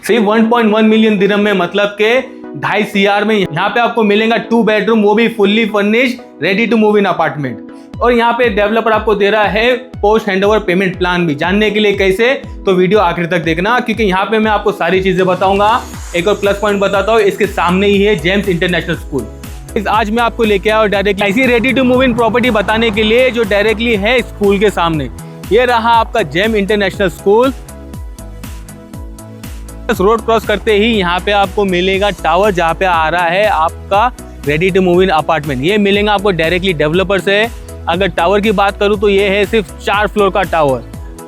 सिर्फ 1.1 मिलियन दिरहम में, मतलब के 2.5 CR में यहाँ पे आपको मिलेगा 2 बेडरूम, वो भी fully furnished ready to move in apartment. और यहाँ पे डेवलपर आपको दे रहा है पोस्ट हैंडओवर पेमेंट प्लान भी। जानने के लिए कैसे, तो वीडियो आखिर तक देखना, क्योंकि यहाँ पे मैं आपको सारी चीजें बताऊंगा। एक और प्लस पॉइंट बताता हूँ, इसके सामने ही है जेम्स इंटरनेशनल स्कूल। आज मैं आपको लेके आया डायरेक्टली ऐसी ready to move in property बताने के लिए, जो डायरेक्टली है स्कूल के सामने। ये रहा आपका Gem international school. Road cross करते ही यहाँ पे आपको मिलेगा टावर, जहाँ पे आ रहा है आपका ready to move in apartment. ये मिलेगा आपको डायरेक्टली डेवलपर से। अगर टावर की बात करूँ तो ये है सिर्फ 4 फ्लोर का टावर,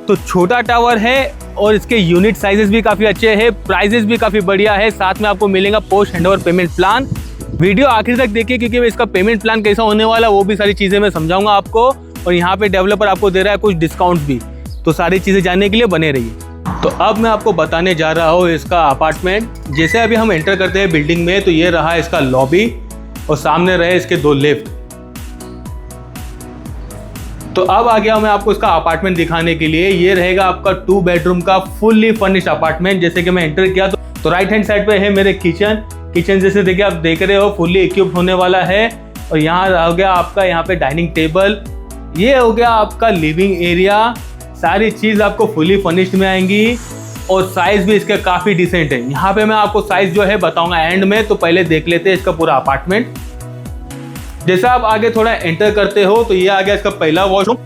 तो छोटा टावर है और इसके यूनिट साइजेस भी काफ़ी अच्छे हैं, प्राइजेस भी काफ़ी बढ़िया है। साथ में आपको मिलेगा post handover payment plan. Video आखिर तक देखिए, क्योंकि इसका पेमेंट प्लान कैसा होने वाला वो भी सारी चीज़ें मैं समझाऊंगा आपको। और यहाँ पे डेवलपर आपको दे रहा है कुछ डिस्काउंट भी, तो सारी चीज़ें जानने के लिए बने रहिए। तो अब मैं आपको बताने जा रहा हूँ इसका अपार्टमेंट। जैसे अभी हम एंटर करते हैं बिल्डिंग में, तो ये रहा इसका लॉबी और सामने रहे इसके 2 लिफ्ट। तो अब आ गया मैं आपको इसका अपार्टमेंट दिखाने के लिए। ये रहेगा आपका 2 बेडरूम का फुल्ली फर्निश्ड अपार्टमेंट। जैसे कि मैं एंटर किया तो राइट हैंड साइड पे है मेरे किचन जैसे देखिए, आप देख रहे हो फुल्ली इक्विप्ड होने वाला है। और यहाँ हो गया आपका यहाँ पे डाइनिंग टेबल, ये हो गया आपका लिविंग एरिया। सारी चीज आपको फुली फर्निश्ड में आएंगी और साइज भी इसका काफी डिसेंट है। यहाँ पे मैं आपको साइज जो है बताऊंगा एंड में, तो पहले देख लेते हैं इसका पूरा अपार्टमेंट। जैसा आप आगे थोड़ा एंटर करते हो तो ये आ गया इसका पहला वॉशरूम।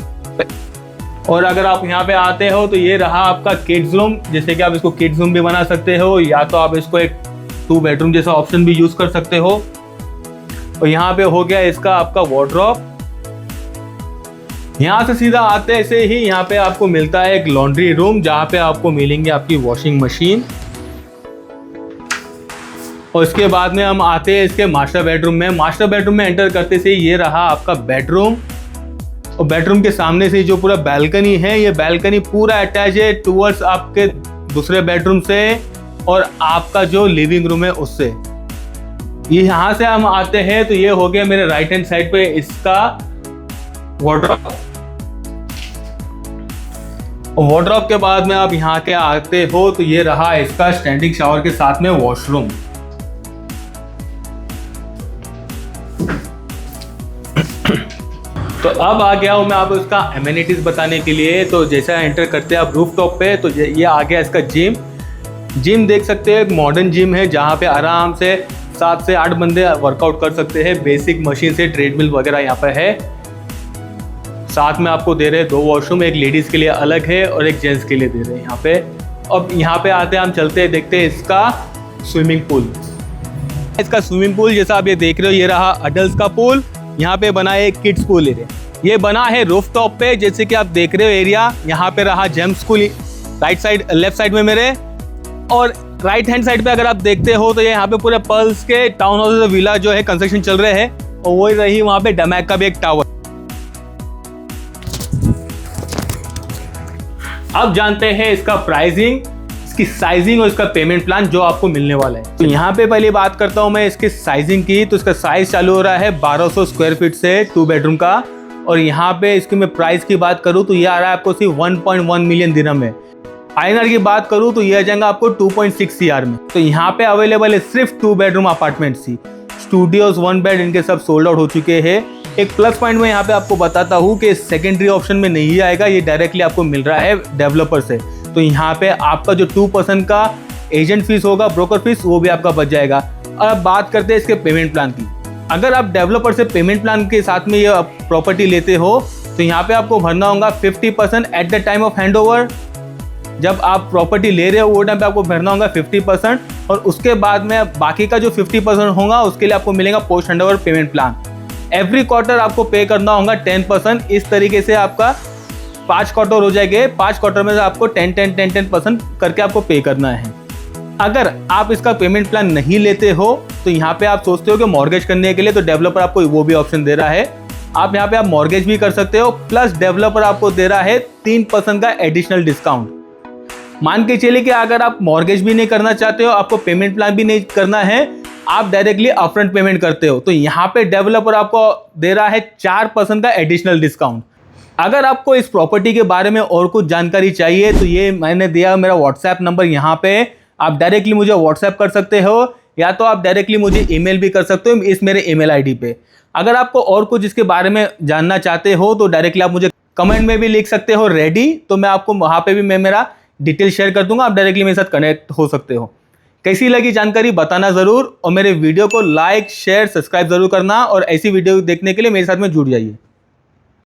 और अगर आप यहाँ पे आते हो तो ये रहा आपका किड्स रूम। जैसे कि आप इसको किड्स रूम भी बना सकते हो, या तो आप इसको एक 2 बेडरूम जैसा ऑप्शन भी यूज कर सकते हो। और यहाँ पे हो गया इसका आपका वार्डरोब। यहाँ से सीधा आते ऐसे ही यहाँ पे आपको मिलता है एक लॉन्ड्री रूम, जहाँ पे आपको मिलेंगे आपकी वॉशिंग मशीन। और इसके बाद में हम आते हैं इसके मास्टर बेडरूम में। मास्टर बेडरूम में एंटर करते से ये रहा आपका बेडरूम। और बेडरूम के सामने से जो पूरा बैल्कनी है, ये बैल्कनी पूरा अटैच है टूवर्ड्स आपके दूसरे बेडरूम से और आपका जो लिविंग रूम है उससे। ये यहाँ से हम आते हैं तो ये हो गया मेरे राइट हैंड साइड पे इसका वार्डरोब। वार्डरोब के बाद में आप यहाँ के आते हो तो ये रहा इसका स्टैंडिंग शावर के साथ में वॉशरूम। तो अब आ गया हूँ मैं आपको इसका एमिनिटीज बताने के लिए। तो जैसा एंटर करते हैं आप रूफ टॉप पे, तो ये आ गया इसका जिम देख सकते हैं। एक मॉडर्न जिम है जहाँ पे आराम से 7 से 8 बंदे वर्कआउट कर सकते हैं। बेसिक मशीन से ट्रेडमिल वगैरह यहाँ पे है। साथ में आपको दे रहे हैं 2 वॉशरूम, एक लेडीज के लिए अलग है और एक जेंट्स के लिए दे रहे हैं यहाँ पे। अब यहाँ पे आते हैं, हम चलते हैं देखते हैं इसका स्विमिंग पूल। इसका स्विमिंग पूल जैसा आप ये देख रहे हो, ये रहा अडल्ट का पूल। यहाँ पे बना है किड्स पूल एरिया, ये बना है रूफ टॉप पे। जैसे कि आप देख रहे हो एरिया, यहाँ पे रहा Gem school right side, left side में मेरे। और राइट हैंड साइड पे अगर आप देखते हो तो ये यहाँ पे पूरे पर्ल्स के टाउन हाउस विला जो है कंस्ट्रक्शन चल रहे हैं। और वही रही वहाँ पे डमैक का भी एक टावर। अब जानते हैं इसका प्राइसिंग, इसकी साइजिंग और इसका पेमेंट प्लान जो आपको मिलने वाला है। तो यहाँ पे पहले बात करता हूँ मैं इसकी साइजिंग की। तो इसका साइज चालू हो रहा है 1200 स्क्वायर फीट से 2 बेडरूम का। और यहाँ पे इसकी मैं प्राइस की बात करूँ तो ये आ रहा है आपको सिर्फ 1.1 मिलियन दिरहम में। INR की बात करूँ तो ये आ जाएगा आपको 2.6 CR में। तो यहाँ पे अवेलेबल है सिर्फ 2 बेडरूम अपार्टमेंट सी। स्टूडियोज 1 बेड इनके सब सोल्ड आउट हो चुके हैं। एक प्लस पॉइंट में यहाँ पे आपको बताता हूँ कि सेकेंडरी ऑप्शन में नहीं आएगा, ये डायरेक्टली आपको मिल रहा है डेवलपर से। तो यहाँ पे आपका जो 2% का एजेंट फीस होगा, ब्रोकर फीस, वो भी आपका बच जाएगा। अब बात करते हैं इसके पेमेंट प्लान की। अगर आप डेवलपर से पेमेंट प्लान के साथ में ये प्रॉपर्टी लेते हो तो यहाँ पे आपको भरना होगा 50% at the time of handover. जब आप प्रॉपर्टी ले रहे हो वो टाइम पे आपको भरना होगा 50%। और उसके बाद में बाकी का जो 50% होगा उसके लिए आपको मिलेगा post handover payment plan. Every quarter आपको पे करना होगा 10%। इस तरीके से आपका 5 क्वार्टर हो जाएंगे। 5 क्वार्टर में से आपको 10% करके आपको पे करना है। अगर आप इसका पेमेंट प्लान नहीं लेते हो तो यहाँ पे आप सोचते हो कि मॉर्गेज करने के लिए, तो डेवलपर आपको वो भी ऑप्शन दे रहा है। आप यहाँ पे आप मॉर्गेज भी कर सकते हो, प्लस डेवलपर आपको दे रहा है 3% का एडिशनल डिस्काउंट। मान के चलिए कि अगर आप मॉर्गेज भी नहीं करना चाहते हो, आपको पेमेंट प्लान भी नहीं करना है, आप डायरेक्टली अपफ्रंट पेमेंट करते हो, तो यहाँ पे डेवलपर आपको दे रहा है 4% का एडिशनल डिस्काउंट। अगर आपको इस प्रॉपर्टी के बारे में और कुछ जानकारी चाहिए तो ये मैंने दिया मेरा व्हाट्सएप नंबर यहाँ पे, आप डायरेक्टली मुझे व्हाट्सएप कर सकते हो या तो आप डायरेक्टली मुझे ईमेल भी कर सकते हो इस मेरे ईमेल आईडी पे। अगर आपको और कुछ इसके बारे में जानना चाहते हो तो डायरेक्टली आप मुझे कमेंट में भी लिख सकते हो रेडी, तो मैं आपको वहाँ पे भी मैं मेरा डिटेल शेयर कर दूंगा, आप डायरेक्टली मेरे साथ कनेक्ट हो सकते हो। कैसी लगी जानकारी बताना ज़रूर और मेरे वीडियो को लाइक शेयर सब्सक्राइब ज़रूर करना और ऐसी वीडियो देखने के लिए मेरे साथ में जुड़ जाइए।